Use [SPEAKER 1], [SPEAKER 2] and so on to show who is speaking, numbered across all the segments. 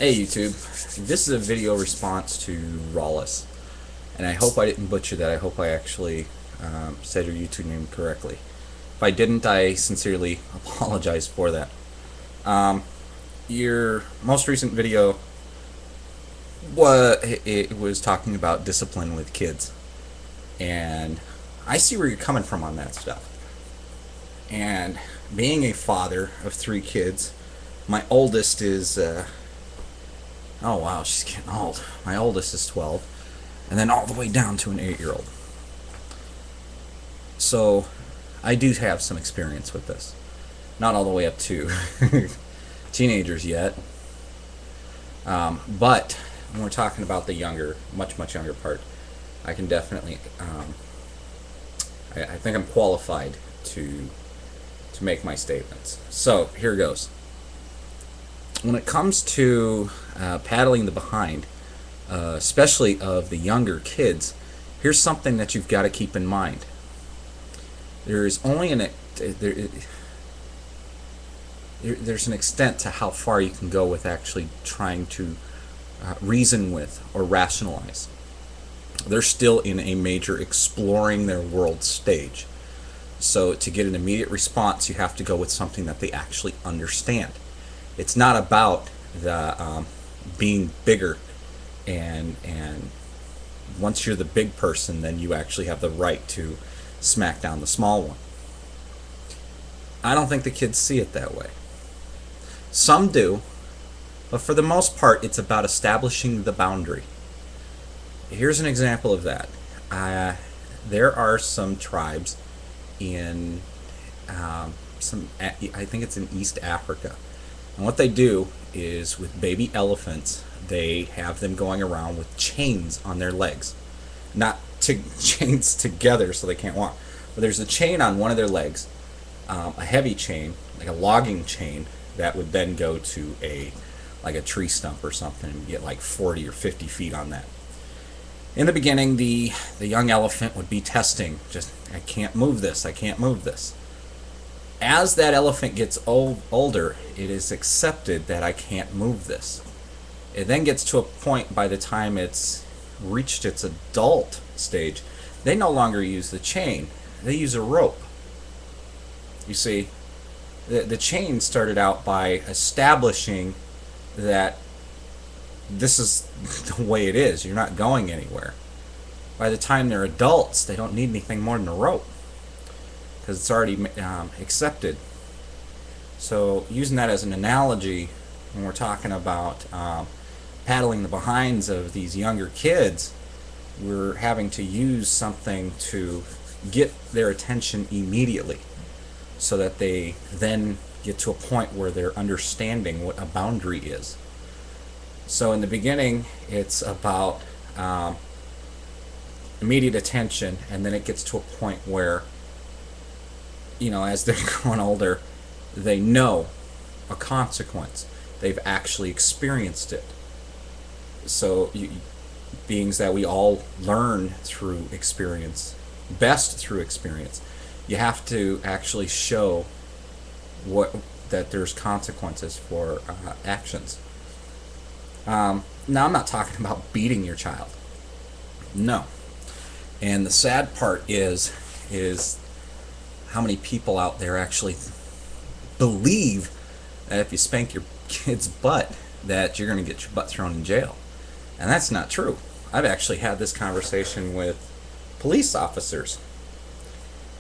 [SPEAKER 1] Hey YouTube, this is a video response to Rawless, and I hope I didn't butcher that. I hope I actually said your YouTube name correctly. If I didn't, I sincerely apologize for that. Your most recent video it was talking about discipline with kids, and I see where you're coming from on that stuff. And being a father of 3 kids, my oldest is oh wow, she's getting old. My oldest is 12, and then all the way down to an 8-year-old. So I do have some experience with this. Not all the way up to teenagers yet, but when we're talking about the younger, much younger part, I can definitely, I think I'm qualified to make my statements. So here goes. When it comes to paddling the behind, especially of the younger kids, here's something that you've got to keep in mind. There's an extent to how far you can go with actually trying to reason with or rationalize. They're still in a major exploring their world stage. So to get an immediate response, you have to go with something that they actually understand. It's not about the being bigger, and once you're the big person, then you actually have the right to smack down the small one. I don't think the kids see it that way. Some do, but for the most part, it's about establishing the boundary. Here's an example of that. There are some tribes in I think it's in East Africa. And what they do is, with baby elephants, they have them going around with chains on their legs. Not chains together so they can't walk, but there's a chain on one of their legs, a heavy chain, like a logging chain, that would then go to like a tree stump or something, and get like 40 or 50 feet on that. In the beginning, the young elephant would be testing, just, I can't move this, I can't move this. As that elephant gets older, it is accepted that I can't move this. It then gets to a point, by the time it's reached its adult stage, they no longer use the chain, they use a rope. You see, the chain started out by establishing that this is the way it is, you're not going anywhere. By the time they're adults, they don't need anything more than a rope, because it's already accepted. So using that as an analogy, when we're talking about paddling the behinds of these younger kids, we're having to use something to get their attention immediately, so that they then get to a point where they're understanding what a boundary is. So in the beginning, it's about immediate attention, and then it gets to a point where, as they're growing older, they know a consequence. They've actually experienced it. So, being that we all learn through experience, best through experience, you have to actually show that there's consequences for actions. Now, I'm not talking about beating your child. No. And the sad part is how many people out there actually believe that if you spank your kid's butt, that you're going to get your butt thrown in jail. And that's not true. I've actually had this conversation with police officers.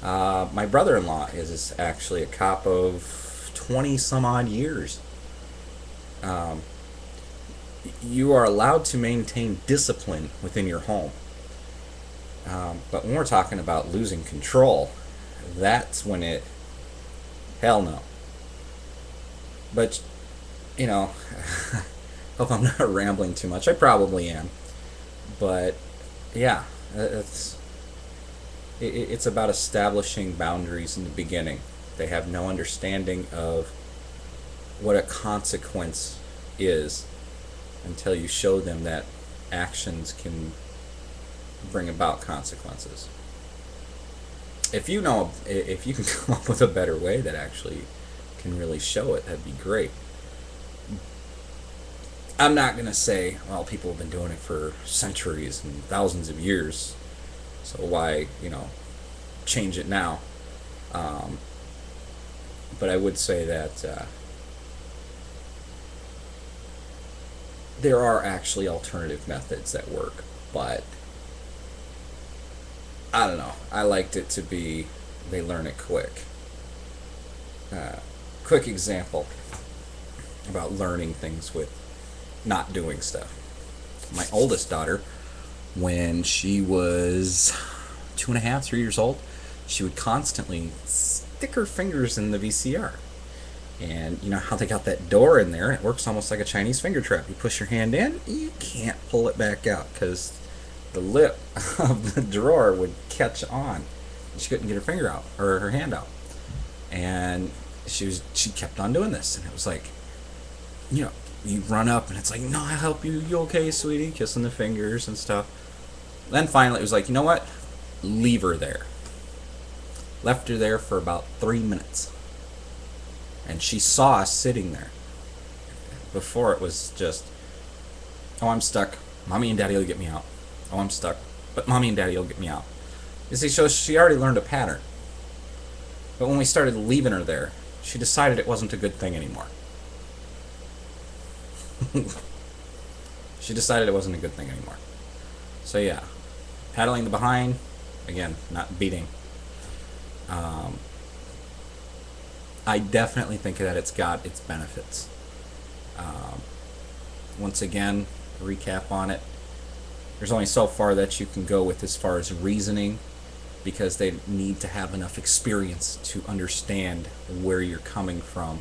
[SPEAKER 1] My brother-in-law is actually a cop of 20 some odd years. You are allowed to maintain discipline within your home. But when we're talking about losing control, that's when hell no. But, hope I'm not rambling too much. I probably am. But, yeah, it's about establishing boundaries in the beginning. They have no understanding of what a consequence is until you show them that actions can bring about consequences. If you can come up with a better way that actually can really show it, that'd be great. I'm not going to say, well, people have been doing it for centuries and thousands of years, so why, change it now? Um, but I would say that there are actually alternative methods that work, but I don't know. I liked it to be they learn it quick. Quick example about learning things with not doing stuff. My oldest daughter, when she was 2.5, 3 years old, she would constantly stick her fingers in the VCR. And you know how they got that door in there, and it works almost like a Chinese finger trap. You push your hand in, you can't pull it back out because the lip of the drawer would catch on. She couldn't get her finger out or her hand out, and she kept on doing this, and it was like, you run up and it's like, no, I'll help you. You okay, sweetie? Kissing the fingers and stuff. Then finally, it was like, you know what? Leave her there. Left her there for about 3 minutes, and she saw us sitting there. Before it was just, oh, I'm stuck. Mommy and Daddy will get me out. Oh, I'm stuck. But Mommy and Daddy will get me out. You see, so she already learned a pattern. But when we started leaving her there, she decided it wasn't a good thing anymore. She decided it wasn't a good thing anymore. So yeah, paddling the behind, again, not beating. I definitely think that it's got its benefits. Once again, recap on it. There's only so far that you can go with as far as reasoning, because they need to have enough experience to understand where you're coming from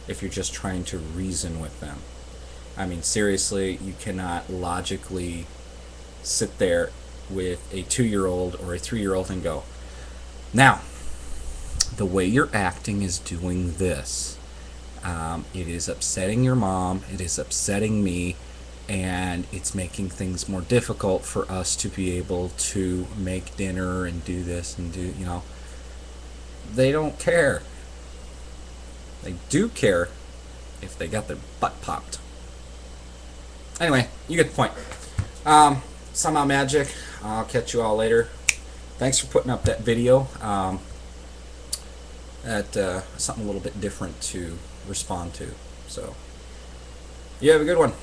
[SPEAKER 1] if you're just trying to reason with them. I mean, seriously, you cannot logically sit there with a 2-year-old or a 3-year-old and go, now, the way you're acting is doing this. It is upsetting your mom, it is upsetting me, and it's making things more difficult for us to be able to make dinner and do this and do, They don't care. They do care if they got their butt popped. Anyway, you get the point. Somehow magic. I'll catch you all later. Thanks for putting up that video. Something a little bit different to respond to. So, you have a good one.